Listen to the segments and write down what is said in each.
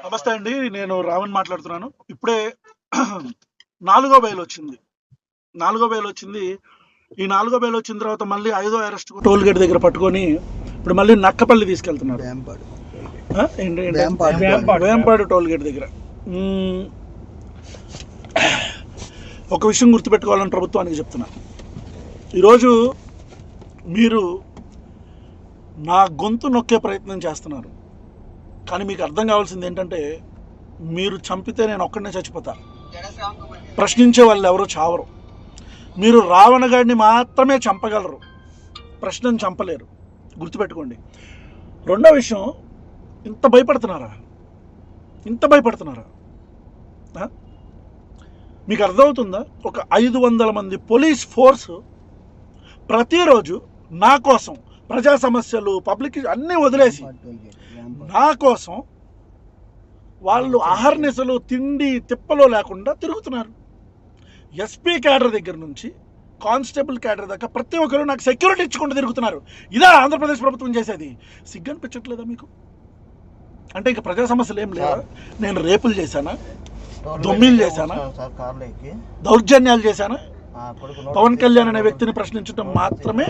నమస్తే అండి, నేను రావణ్ మాట్లాడుతున్నాను. ఇప్పుడే 4వ బెయిల్ వచ్చింది. 4వ బెయిల్ వచ్చింది. ఈ 4వ బెయిల్ వచ్చిన తర్వాత మళ్ళీ 5వ అరెస్ట్ టోల్ గేట్ దగ్గర పట్టుకొని ఇప్పుడు మళ్ళీ నక్కపల్లి తీసుకెళ్తున్నారు. వేంపాడు టోల్ గేట్ దగ్గర. ఒక విషయం గుర్తుపెట్టుకోవాలని ప్రభుత్వానికి చెప్తున్నా. ఈరోజు మీరు నా గొంతు నొక్కే ప్రయత్నం చేస్తున్నారు. కానీ మీకు అర్థం కావాల్సింది ఏంటంటే, మీరు చంపితే నేను ఒక్కడనే చచ్చిపోతా. ప్రశ్నించే వాళ్ళు ఎవరో చావరు. మీరు రావణ గాడిని మాత్రమే చంపగలరు, ప్రశ్నను చంపలేరు. గుర్తుపెట్టుకోండి. రెండో విషయం, ఇంత భయపడుతున్నారా? మీకు అర్థమవుతుందా? ఒక 500 మంది పోలీస్ ఫోర్స్ ప్రతిరోజు నా కోసం ప్రజా సమస్యలు, పబ్లిక్ అన్నీ వదిలేసి నా కోసం వాళ్ళు అహర్నిశలు తిండి తిప్పలో లేకుండా తిరుగుతున్నారు. ఎస్పీ క్యాడర్ దగ్గర నుంచి కానిస్టేబుల్ క్యాడర్ దాకా ప్రతి ఒక్కరు నాకు సెక్యూరిటీ ఇచ్చుకుంటూ తిరుగుతున్నారు. ఇదా ఆంధ్రప్రదేశ్ ప్రభుత్వం చేసేది? సిగ్గనిపించట్లేదా మీకు? అంటే ఇక ప్రజా సమస్యలు ఏం లేవా? నేను రేపులు చేశానా? దొమ్మిలు చేశానా? దౌర్జన్యాలు చేశానా? పవన్ కళ్యాణ్ అనే వ్యక్తిని ప్రశ్నించడం మాత్రమే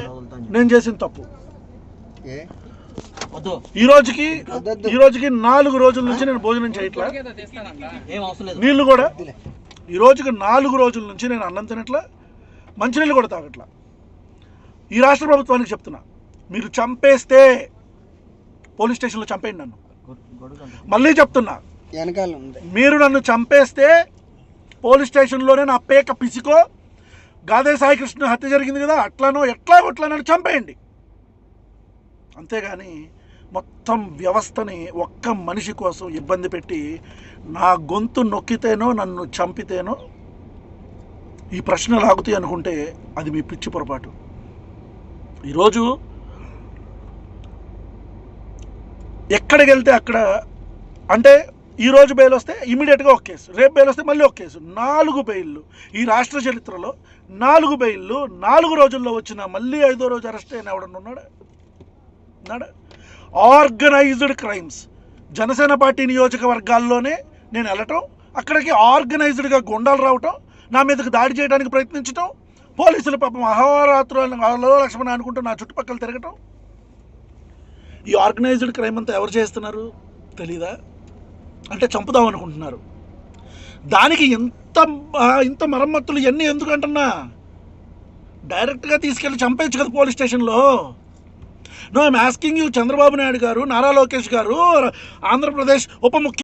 నేను చేసిన తప్పు. ఈ రోజుకి 4 రోజుల నుంచి నేను భోజనం చేయట్లా, నీళ్లు కూడా ఈ రోజుకి 4 రోజుల నుంచి నేను అన్నం తినట్లా, మంచినీళ్ళు కూడా తాగట్లా. ఈ రాష్ట్ర ప్రభుత్వానికి చెప్తున్నా, మీరు చంపేస్తే పోలీస్ స్టేషన్లో చంపేయండి నన్ను. మళ్ళీ చెప్తున్నా, మీరు నన్ను చంపేస్తే పోలీస్ స్టేషన్లోనే నా పేక పిసికో, గాదే సాయి కృష్ణ హత్య జరిగింది కదా, అట్లానో ఎట్లానో చంపేయండి. అంతేగాని మొత్తం వ్యవస్థని ఒక్క మనిషి కోసం ఇబ్బంది పెట్టి నా గొంతు నొక్కితేనో నన్ను చంపితేనో ఈ ప్రశ్న లాగుతాయి అనుకుంటే అది మీ పిచ్చి పొరపాటు. ఈరోజు ఎక్కడికి వెళ్తే అక్కడ, అంటే ఈరోజు బెయిల్ వస్తే ఇమీడియట్గా ఒక కేసు, రేపు బెయిల్ వస్తే మళ్ళీ ఒక కేసు. 4 బెయిల్లు ఈ రాష్ట్ర చరిత్రలో. 4 బెయిల్లు 4 రోజుల్లో వచ్చిన మళ్ళీ 5వ రోజు అరెస్ట్ అయిన ఎవడన్నా ఉన్నాడా? Organised crimes. జనసేన పార్టీ నియోజకవర్గాల్లోనే నేను వెళ్ళటం, అక్కడికి ఆర్గనైజ్డ్గా గుండాలు రావటం, నా మీదకి దాడి చేయడానికి ప్రయత్నించటం, పోలీసులు పాపం అహోరాత్రులు లక్ష్మణ అనుకుంటూ నా చుట్టుపక్కల తిరగటం. ఈ ఆర్గనైజ్డ్ క్రైమ్ అంతా ఎవరు చేస్తున్నారు తెలీదా? అంటే చంపుదాం అనుకుంటున్నారు. దానికి ఇంత మరమ్మతులు ఇవన్నీ ఎందుకంటున్నా? డైరెక్ట్గా తీసుకెళ్ళి చంపేయచ్చు కదా పోలీస్ స్టేషన్లో. No, I'm asking you, Chandrababu Naidu garu, Nara Lokesh గారు, ఆంధ్రప్రదేశ్ ఉప ముఖ్యమంత్రి